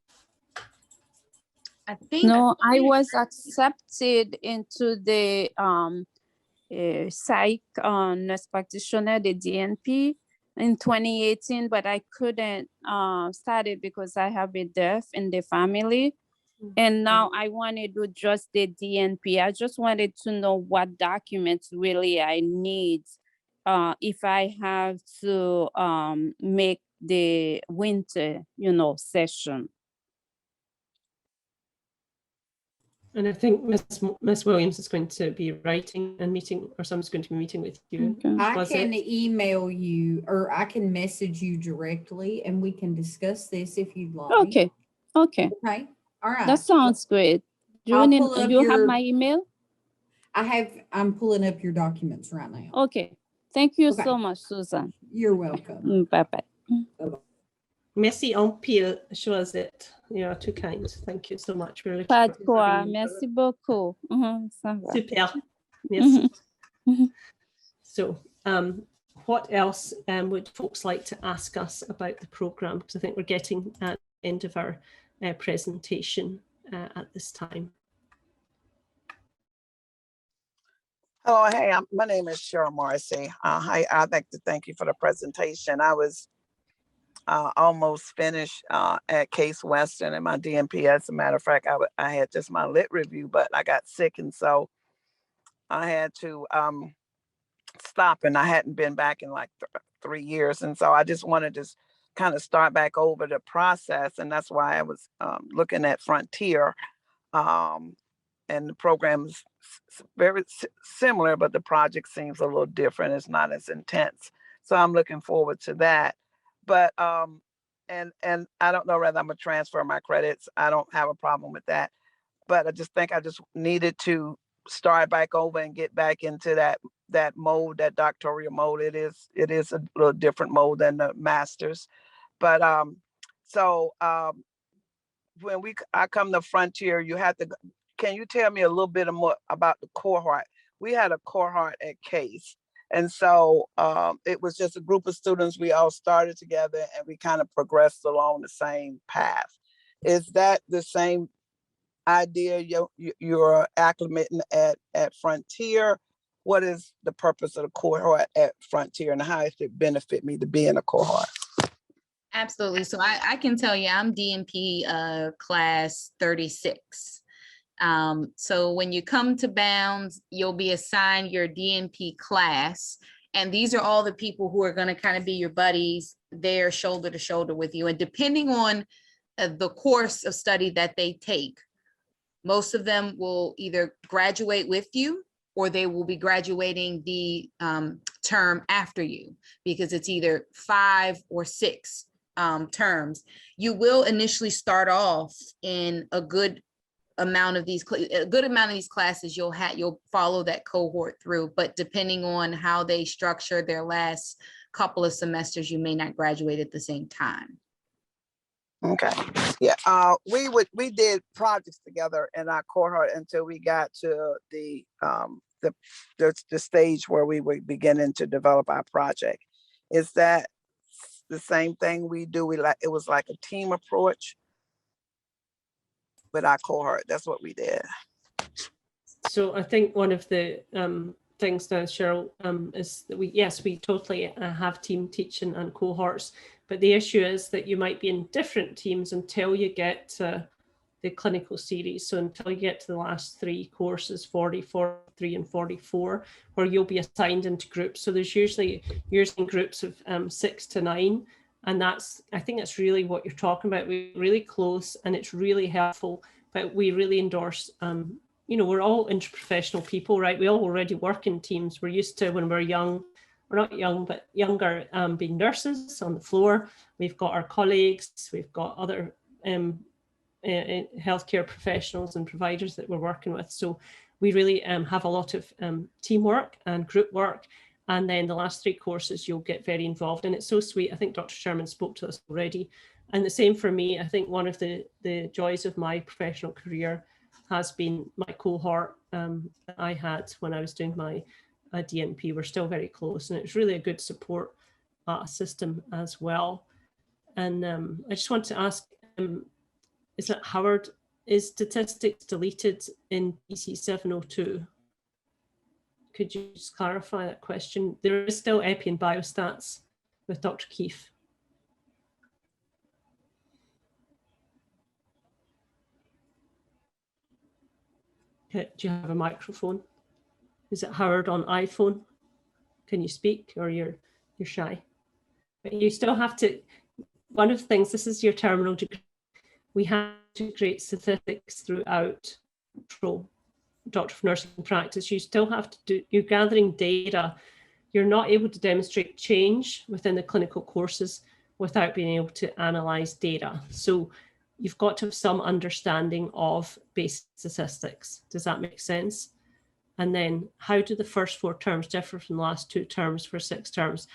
I think No, I was accepted into the psych nurse practitioner, the DNP, in 2018, but I couldn't start it because I have a death in the family. And now I want to do just the DNP. I just wanted to know what documents really I need if I have to make the winter, session. And I think Miss Williams is going to be writing and meeting, or someone's going to be meeting with you. Okay. I Was can it? email you or I can message you directly and we can discuss this if you'd like. Okay. Okay. Okay. All right. That sounds great. Do I'll you need, pull up you have your- my email? I'm pulling up your documents right now. Okay. Thank you Okay. so much, Susan. You're welcome. Bye-bye. Merci en pile choisit. You are too kind. Thank you so much. We're looking Pas de forward to quoi. having you. Merci beaucoup. Ça va. Super. Merci. Mhm. So, what else would folks like to ask us about the programme? Because I think we're getting at the end of our presentation at this time. Hello, hey, my name is Cheryl Morrissey. Hi, I'd like to thank you for the presentation. I was almost finished at Case Western and my DNP. As a matter of fact, I had just my lit review, but I got sick, and so I had to stop, and I hadn't been back in like 3 years, and so I just wanted to kind of start back over the process, and that's why I was looking at Frontier. And the program is very similar, but the project seems a little different. It's not as intense. So I'm looking forward to that. But, and I don't know whether I'm gonna transfer my credits. I don't have a problem with that. But I just think I just needed to start back over and get back into that mode, that doctoral mode. It is a little different mode than the master's. But when I come to Frontier, you have to. Can you tell me a little bit more about the cohort? We had a cohort at Case. And so it was just a group of students. We all started together and we kind of progressed along the same path. Is that the same idea you're acclimating at Frontier? What is the purpose of the cohort at Frontier and how does it benefit me to be in a cohort? Absolutely. So I can tell you, I'm DNP class 36. So when you come to Bounds, you'll be assigned your DNP class. And these are all the people who are going to kind of be your buddies there shoulder to shoulder with you. And depending on the course of study that they take, most of them will either graduate with you or they will be graduating the term after you, because it's either 5 or 6 terms. You will initially start off in a good amount of these classes. You'll follow that cohort through, but depending on how they structure their last couple of semesters, you may not graduate at the same time. Okay, yeah, we did projects together in our cohort until we got to the stage where we were beginning to develop our project. Is that the same thing we do? It was like a team approach with our cohort. That's what we did. So I think one of the things now, Cheryl, is that we totally have team teaching and cohorts, but the issue is that you might be in different teams until you get to the clinical series. So until you get to the last 3 courses, 40, 43 and 44, where you'll be assigned into groups. So there's usually groups of 6 to 9. And I think that's really what you're talking about. We're really close and it's really helpful, but we really endorse, we're all interprofessional people, right? We all already work in teams. We're used to, when we're young, we're not young, but younger, being nurses on the floor. We've got our colleagues, we've got other healthcare professionals and providers that we're working with. So we really have a lot of teamwork and group work. And then the last 3 courses, you'll get very involved. And it's so sweet. I think Dr. Sherman spoke to us already. And the same for me. I think one of the joys of my professional career has been my cohort that I had when I was doing my DNP. We're still very close. And it's really a good support system as well. And I just want to ask, is that Howard, is statistics deleted in PC 702? Could you just clarify that question? There is still Epi and Biostats with Dr. Keefe. Okay, do you have a microphone? Is it Howard on iPhone? Can you speak, or you're shy? But you still have to, one of the things, this is your terminal degree, we have to integrate statistics throughout Doctor of Nursing practice, you still have to do, you're gathering data. You're not able to demonstrate change within the clinical courses without being able to analyze data. So you've got to have some understanding of basic statistics. Does that make sense? And then how do the first 4 terms differ from the last 2 terms for 6 terms?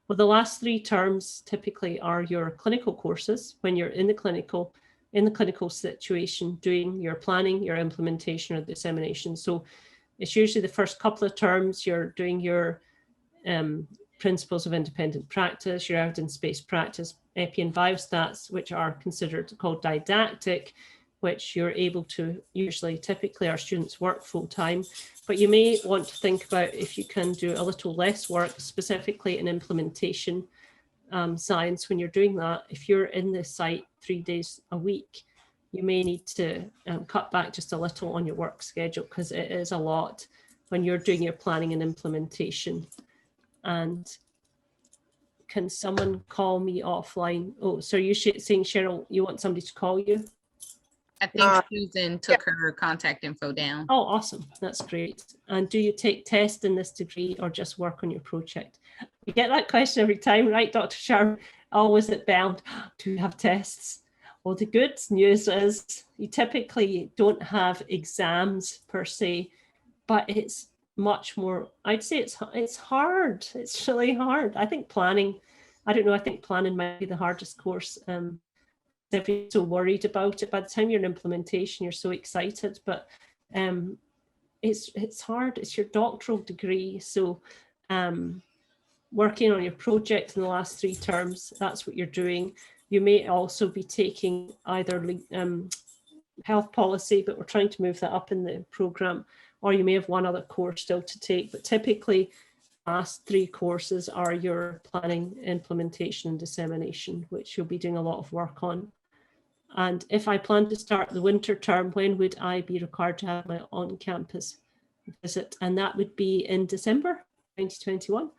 Well, the last 3 terms typically are your clinical courses when you're in the clinical situation, doing your planning, your implementation, or dissemination. So it's usually the first couple of terms you're doing your principles of independent practice, your evidence-based practice, epi and biostats, which are considered called didactic, which you're able to usually, typically our students work full time, but you may want to think about if you can do a little less work, specifically in implementation science. When you're doing that, if you're in the site 3 days a week, you may need to cut back just a little on your work schedule, because it is a lot when you're doing your planning and implementation. And can someone call me offline? Oh, so you're saying, Cheryl, you want somebody to call you? I think Susan took her contact info down. Oh, awesome. That's great. And do you take tests in this degree or just work on your project? You get that question every time, right, Dr. Sharp? Always at bound. Do you have tests? Well, the good news is you typically don't have exams per se, but it's much more, I'd say it's hard. It's really hard. I think planning, I don't know, I think planning might be the hardest course. If you're so worried about it, by the time you're in implementation, you're so excited, but it's hard. It's your doctoral degree. So working on your project in the last 3 terms, that's what you're doing. You may also be taking either health policy, but we're trying to move that up in the program, or you may have one other course still to take, but typically last 3 courses are your planning, implementation and dissemination, which you'll be doing a lot of work on. And if I plan to start the winter term, when would I be required to have my on-campus visit? And that would be in December 2021.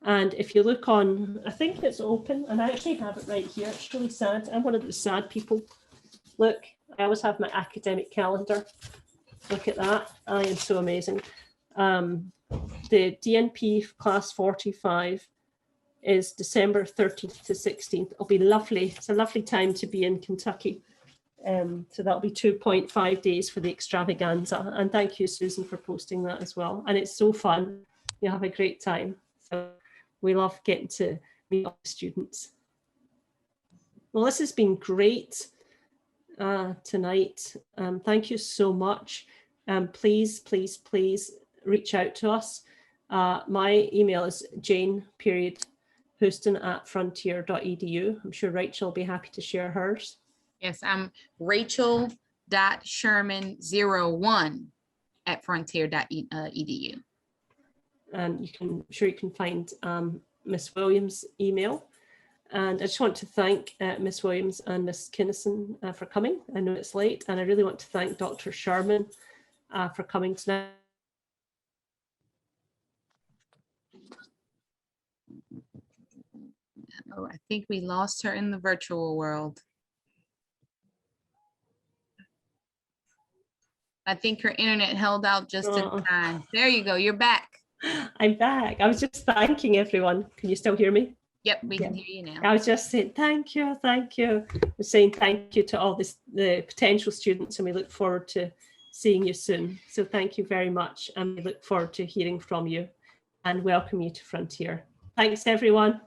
And if you look on, I think it's open, and I actually have it right here. It's really sad. I'm one of the sad people. Look, I always have my academic calendar. Look at that. I am so amazing. The DNP class 45 is December 13th to 16th. It'll be lovely. It's a lovely time to be in Kentucky. So that'll be 2.5 days for the extravaganza. And thank you, Susan, for posting that as well. And it's so fun. You have a great time. So we love getting to meet all the students. Well, this has been great tonight. Thank you so much. Please, please, please reach out to us. My email is jane.houston@frontier.edu. I'm sure Rachel will be happy to share hers. Yes, I'm rachel.sherman01@frontier.edu. And you can, sure you can find Miss Williams' email. And I just want to thank Miss Williams and Miss Kinnison for coming. I know it's late, and I really want to thank Dr. Sherman for coming tonight. Oh, I think we lost her in the virtual world. I think her internet held out just in time. There you go. You're back. I'm back. I was just thanking everyone. Can you still hear me? Yep, we can hear you now. I was just saying thank you, thank you. I was saying thank you to all the potential students, and we look forward to seeing you soon. So thank you very much, and we look forward to hearing from you and welcome you to Frontier. Thanks, everyone.